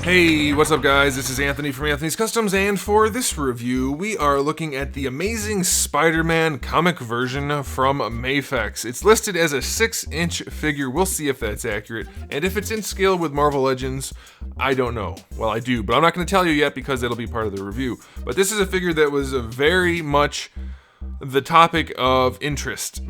Hey, what's up guys? This is Anthony from Anthony's Customs, and for this review, we are looking at the Amazing Spider-Man comic version from Mafex. It's listed as a 6-inch figure. We'll see if that's accurate, and if it's in scale with Marvel Legends, I don't know. Well, I do, but I'm not going to tell you yet because it'll be part of the review. But this is a figure that was very much the topic of interest.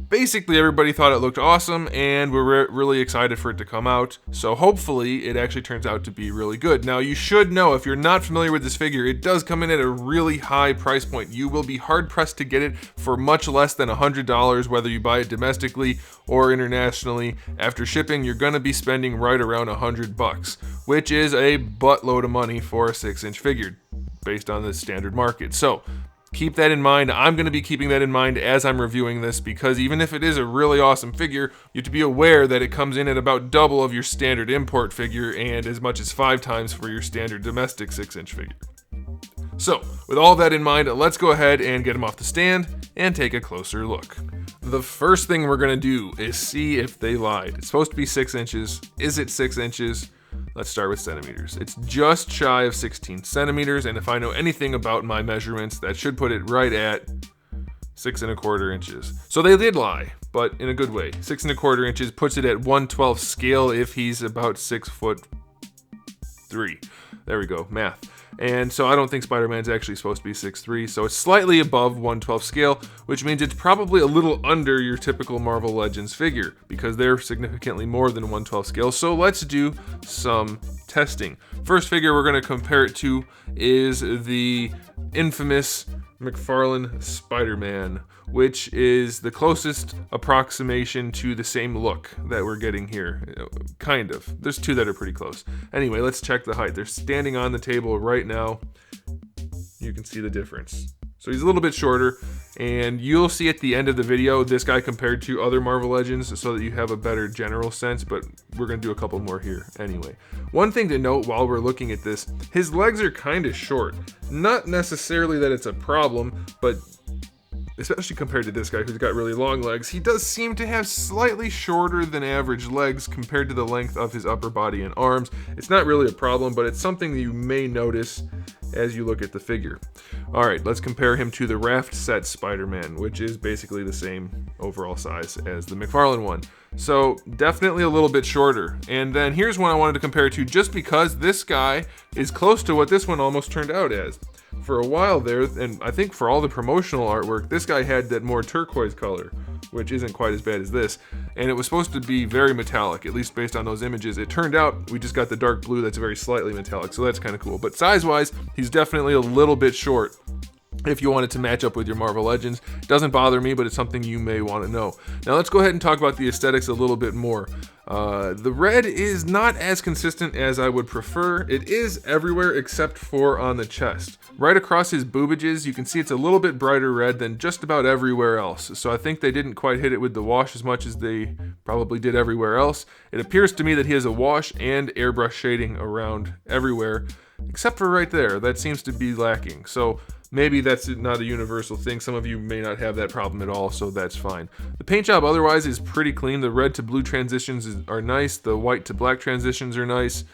Basically, everybody thought it looked awesome, and we're really excited for it to come out. So hopefully, it actually turns out to be really good. Now, you should know, if you're not familiar with this figure, it does come in at a really high price point. You will be hard-pressed to get it for much less than $100, whether you buy it domestically or internationally. After shipping, you're going to be spending right around $100, which is a buttload of money for a 6-inch figure, based on the standard market. So, keep that in mind. I'm going to be keeping that in mind as I'm reviewing this, because even if it is a really awesome figure, you have to be aware that it comes in at about double of your standard import figure and as much as 5 times for your standard domestic 6-inch figure. So, with all that in mind, let's go ahead and get them off the stand and take a closer look. The first thing we're going to do is see if they lied. It's supposed to be 6 inches. Is it 6 inches? Let's start with centimeters. It's just shy of 16 centimeters, and if I know anything about my measurements, that should put it right at 6¼ inches. So they did lie, but in a good way. 6¼ inches puts it at 1/12 scale if he's about 6'3". There we go, math. And so I don't think Spider-Man's actually supposed to be 6'3", so it's slightly above 1/12 scale, which means it's probably a little under your typical Marvel Legends figure, because they're significantly more than 1/12 scale. So let's do some testing. First figure we're going to compare it to is the infamous Mcfarlane Spider-Man, which is the closest approximation to the same look that we're getting here. Kind of. There's 2 that are pretty close. Anyway, let's check the height. They're standing on the table right now. You can see the difference. So he's a little bit shorter, and you'll see at the end of the video this guy compared to other Marvel Legends so that you have a better general sense, but we're going to do a couple more here anyway. One thing to note while we're looking at this, his legs are kind of short. Not necessarily that it's a problem, but especially compared to this guy who's got really long legs, he does seem to have slightly shorter than average legs compared to the length of his upper body and arms. It's not really a problem, but it's something that you may notice as you look at the figure. Alright, let's compare him to the Raft Set Spider-Man, which is basically the same overall size as the Mcfarlane one. So, definitely a little bit shorter. And then here's one I wanted to compare it to just because this guy is close to what this one almost turned out as. For a while there, and I think for all the promotional artwork, this guy had that more turquoise color, which isn't quite as bad as this, and it was supposed to be very metallic, at least based on those images. It turned out we just got the dark blue that's very slightly metallic, so that's kind of cool. But size-wise, he's definitely a little bit short if you want it to match up with your Marvel Legends. It doesn't bother me, but it's something you may want to know. Now let's go ahead and talk about the aesthetics a little bit more. The red is not as consistent as I would prefer. It is everywhere except for on the chest. Right across his boobages, you can see it's a little bit brighter red than just about everywhere else. So I think they didn't quite hit it with the wash as much as they probably did everywhere else. It appears to me that he has a wash and airbrush shading around everywhere, except for right there. That seems to be lacking. So maybe that's not a universal thing. Some of you may not have that problem at all, so that's fine. The paint job otherwise is pretty clean. The red to blue transitions are nice. The white to black transitions are nice.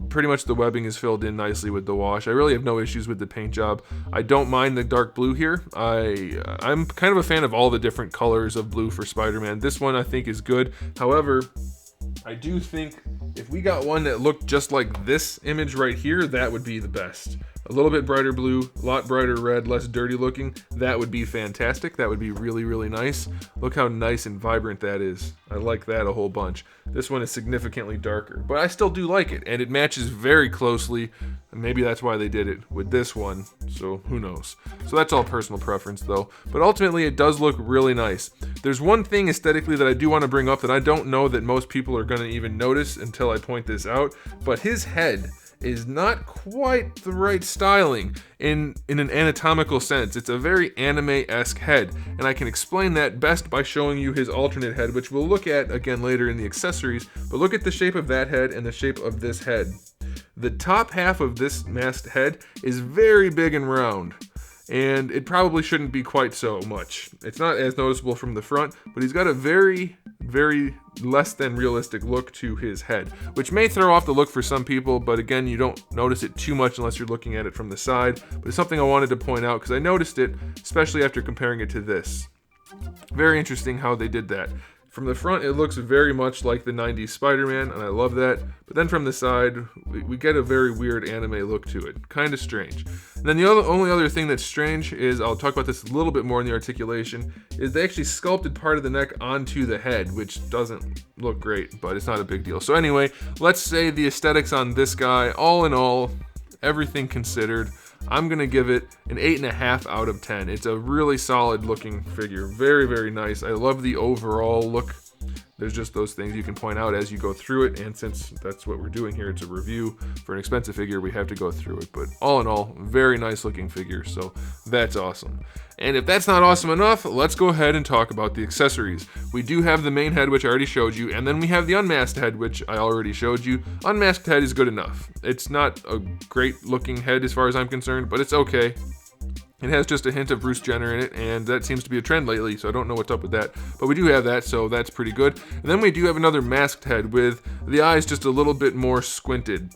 Pretty much the webbing is filled in nicely with the wash. I really have no issues with the paint job. I don't mind the dark blue here. I'm kind of a fan of all the different colors of blue for Spider-Man. This one I think is good. However, I do think if we got one that looked just like this image right here, that would be the best. A little bit brighter blue, a lot brighter red, less dirty looking. That would be fantastic. That would be really, really nice. Look how nice and vibrant that is. I like that a whole bunch. This one is significantly darker, but I still do like it, and it matches very closely. And maybe that's why they did it with this one, so who knows. So that's all personal preference though, but ultimately it does look really nice. There's one thing aesthetically that I do want to bring up that I don't know that most people are going to even notice until I point this out, but his head is not quite the right styling in an anatomical sense. It's a very anime-esque head, and I can explain that best by showing you his alternate head, which we'll look at again later in the accessories, but look at the shape of that head and the shape of this head. The top half of this masked head is very big and round, and it probably shouldn't be quite so much. It's not as noticeable from the front, but he's got a very very less than realistic look to his head, which may throw off the look for some people, but again, you don't notice it too much unless you're looking at it from the side. But it's something I wanted to point out because I noticed it, especially after comparing it to this. Very interesting how they did that. From the front, it looks very much like the 90s Spider-Man, and I love that. But then from the side, we get a very weird anime look to it. Kind of strange. And then the only other thing that's strange is, I'll talk about this a little bit more in the articulation, is they actually sculpted part of the neck onto the head, which doesn't look great, but it's not a big deal. So anyway, let's say the aesthetics on this guy, all in all, everything considered, I'm going to give it an 8.5 out of 10. It's a really solid looking figure. Very, very nice. I love the overall look. There's just those things you can point out as you go through it, and since that's what we're doing here, it's a review for an expensive figure, we have to go through it. But all in all, very nice looking figure, so that's awesome. And if that's not awesome enough, let's go ahead and talk about the accessories. We do have the main head, which I already showed you, and then we have the unmasked head, which I already showed you. Unmasked head is good enough. It's not a great looking head as far as I'm concerned, but it's okay. It has just a hint of Bruce Jenner in it, and that seems to be a trend lately, so I don't know what's up with that. But we do have that, so that's pretty good. And then we do have another masked head with the eyes just a little bit more squinted.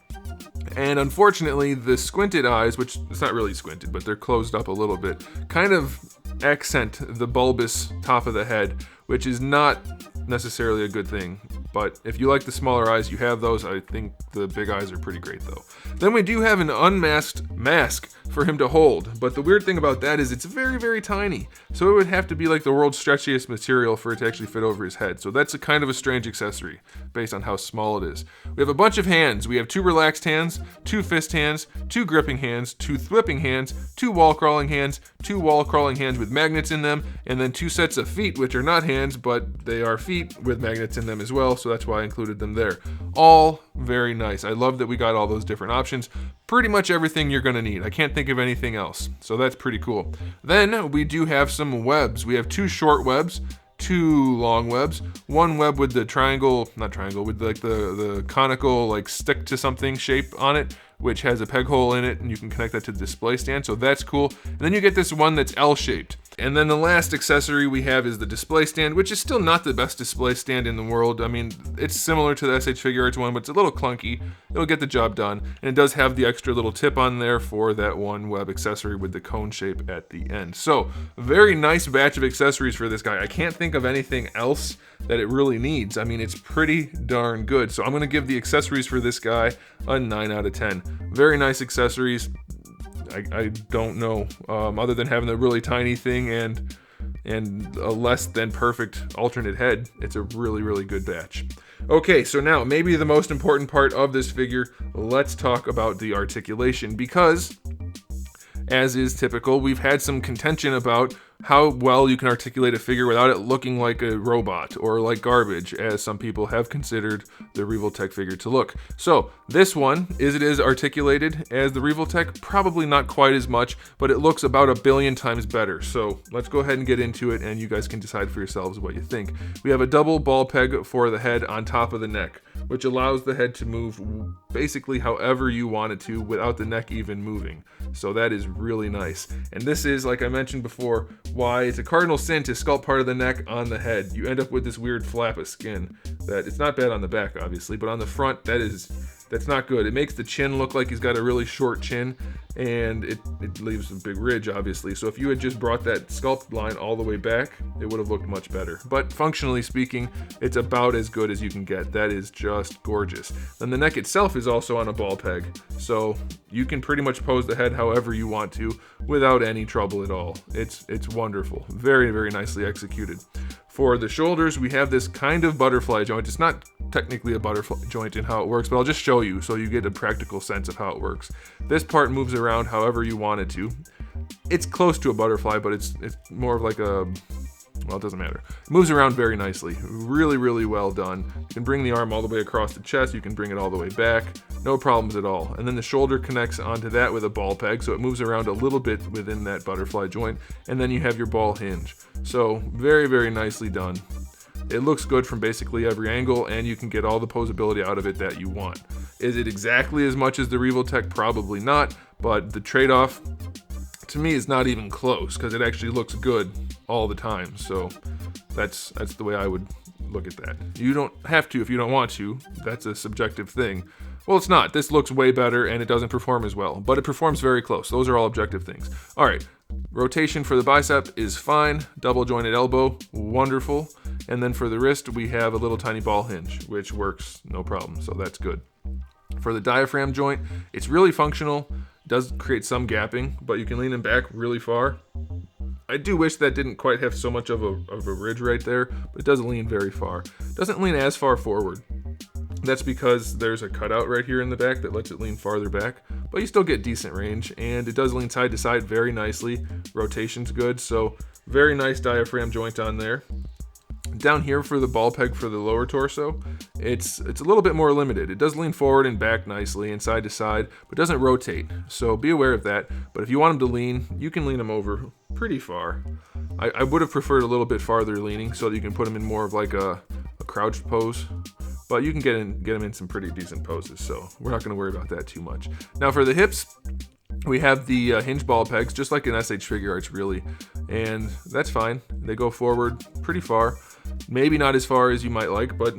And unfortunately, the squinted eyes, which it's not really squinted, but they're closed up a little bit, kind of accent the bulbous top of the head, which is not necessarily a good thing. But if you like the smaller eyes, you have those. I think the big eyes are pretty great though. Then we do have an unmasked mask for him to hold, but the weird thing about that is it's very, very tiny. So it would have to be like the world's stretchiest material for it to actually fit over his head. So that's a kind of a strange accessory based on how small it is. We have a bunch of hands. We have 2 relaxed hands, 2 fist hands, 2 gripping hands, 2 thwipping hands, 2 wall crawling hands, 2 wall crawling hands with magnets in them, and then 2 sets of feet, which are not hands, but they are feet with magnets in them as well. So that's why I included them there. All very nice. I love that we got all those different options. Pretty much everything you're going to need. I can't think of anything else. So that's pretty cool. Then we do have some webs. We have 2 short webs, 2 long webs, 1 web with the with like the conical like stick to something shape on it, which has a peg hole in it, and you can connect that to the display stand, so that's cool. And then you get this one that's L-shaped. And then the last accessory we have is the display stand, which is still not the best display stand in the world. I mean, it's similar to the SH Figure Arts one, but it's a little clunky. It'll get the job done. And it does have the extra little tip on there for that 1 web accessory with the cone shape at the end. So, very nice batch of accessories for this guy. I can't think of anything else that it really needs. I mean, it's pretty darn good. So I'm going to give the accessories for this guy a 9 out of 10. Very nice accessories. I don't know, other than having a really tiny thing and a less than perfect alternate head, it's a really, really good batch. Okay, so now maybe the most important part of this figure, let's talk about the articulation, because as is typical, we've had some contention about how well you can articulate a figure without it looking like a robot or like garbage, as some people have considered the Revoltech figure to look. So this one, is it as articulated as the Revoltech? Probably not quite as much, but it looks about 1 billion times better. So let's go ahead and get into it, and you guys can decide for yourselves what you think. We have a double ball peg for the head on top of the neck, which allows the head to move basically however you want it to without the neck even moving. So that is really nice. And this is, like I mentioned before, why it's a cardinal sin to sculpt part of the neck on the head. You end up with this weird flap of skin that it's not bad on the back, obviously, but on the front, that's not good. It makes the chin look like he's got a really short chin, and it leaves a big ridge, obviously. So if you had just brought that sculpt line all the way back, it would have looked much better. But functionally speaking, it's about as good as you can get. That is just gorgeous. Then the neck itself is also on a ball peg, so you can pretty much pose the head however you want to without any trouble at all. It's wonderful. Very, very nicely executed. For the shoulders, we have this kind of butterfly joint. It's not technically a butterfly joint in how it works, but I'll just show you so you get a practical sense of how it works. This part moves around however you want it to. It's close to a butterfly, but it's more of like a, well, it doesn't matter. It moves around very nicely. Really, really well done. You can bring the arm all the way across the chest. You can bring it all the way back. No problems at all. And then the shoulder connects onto that with a ball peg, so it moves around a little bit within that butterfly joint. And then you have your ball hinge. So very, very nicely done. It looks good from basically every angle, and you can get all the posability out of it that you want. Is it exactly as much as the Revoltech? Probably not, but the trade-off to me is not even close, because it actually looks good all the time. So That's the way I would look at that. You don't have to if you don't want to. That's a subjective thing. Well, it's not. This looks way better and it doesn't perform as well, but it performs very close. Those are all objective things. All right, rotation for the bicep is fine. Double jointed elbow, wonderful. And then for the wrist, we have a little tiny ball hinge, which works no problem, so that's good. For the diaphragm joint, it's really functional. It does create some gapping, but you can lean them back really far. I do wish that didn't quite have so much of a ridge right there, but it does lean very far. It doesn't lean as far forward. That's because there's a cutout right here in the back that lets it lean farther back, but you still get decent range, and it does lean side to side very nicely. Rotation's good, so very nice diaphragm joint on there. Down here for the ball peg for the lower torso, it's a little bit more limited. It does lean forward and back nicely and side to side, but doesn't rotate, so be aware of that. But if you want them to lean, you can lean them over pretty far. I would have preferred a little bit farther leaning so that you can put them in more of like a crouched pose, but you can get them in some pretty decent poses, so we're not going to worry about that too much. Now for the hips, we have the hinge ball pegs, just like in SH Figure Arts really, and that's fine. They go forward pretty far, maybe not as far as you might like, but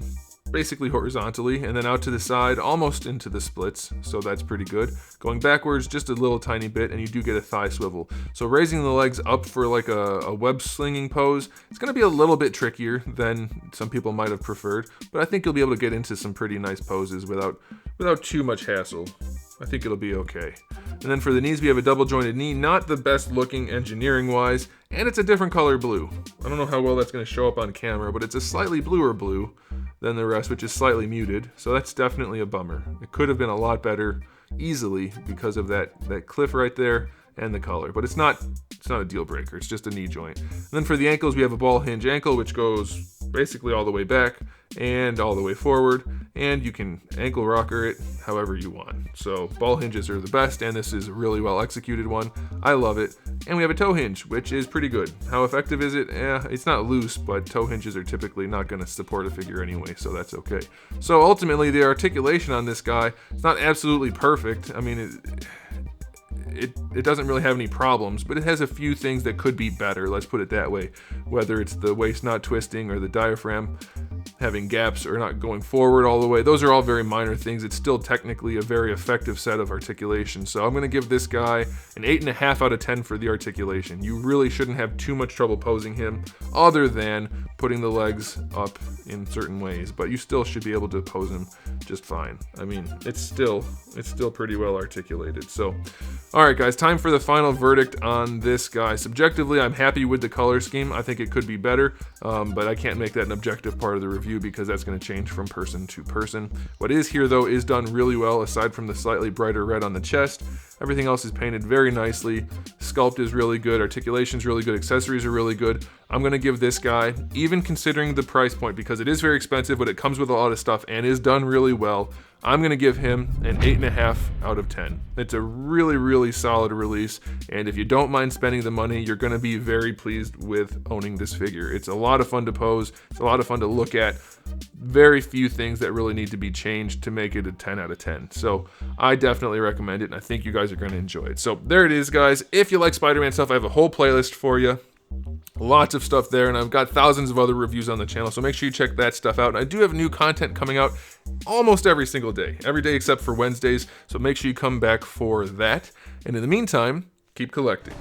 basically horizontally, and then out to the side, almost into the splits, so that's pretty good. Going backwards just a little tiny bit, and you do get a thigh swivel. So raising the legs up for like a web slinging pose, it's going to be a little bit trickier than some people might have preferred, but I think you'll be able to get into some pretty nice poses without too much hassle. I think it'll be okay. And then for the knees, we have a double jointed knee, not the best looking engineering wise, and it's a different color blue. I don't know how well that's going to show up on camera, but it's a slightly bluer blue than the rest, which is slightly muted, so that's definitely a bummer. It could have been a lot better easily because of that cliff right there and the color, but it's not a deal breaker. It's just a knee joint. And then for the ankles, we have a ball hinge ankle, which goes basically all the way back and all the way forward, and you can ankle rocker it however you want. So ball hinges are the best, and this is a really well executed one. I love it. And we have a toe hinge, which is pretty good. How effective is it? It's not loose, but toe hinges are typically not going to support a figure anyway, so that's okay. So ultimately, the articulation on this guy is not absolutely perfect. I mean, it doesn't really have any problems, but it has a few things that could be better, let's put it that way. Whether it's the waist not twisting or the diaphragm having gaps or not going forward all the way, those are all very minor things. It's still technically a very effective set of articulation. So I'm going to give this guy an 8.5 out of 10 for the articulation. You really shouldn't have too much trouble posing him other than putting the legs up in certain ways, but you still should be able to pose him just fine. I mean, it's still pretty well articulated. So all right, guys, time for the final verdict on this guy. Subjectively, I'm happy with the color scheme. I think it could be better, but I can't make that an objective part of the review because that's going to change from person to person. What is here, though, is done really well, aside from the slightly brighter red on the chest. Everything else is painted very nicely. Sculpt is really good. Articulation is really good. Accessories are really good. I'm going to give this guy, even considering the price point, because it is very expensive, but it comes with a lot of stuff and is done really well, I'm going to give him an 8.5 out of 10. It's a really, really solid release, and if you don't mind spending the money, you're going to be very pleased with owning this figure. It's a lot of fun to pose. It's a lot of fun to look at. Very few things that really need to be changed to make it a 10 out of 10. So I definitely recommend it, and I think you guys are going to enjoy it. So there it is, guys. If you like Spider-Man stuff, I have a whole playlist for you. Lots of stuff there, and I've got thousands of other reviews on the channel, so make sure you check that stuff out. And I do have new content coming out almost every single day, every day except for Wednesdays, so make sure you come back for that. And in the meantime, keep collecting.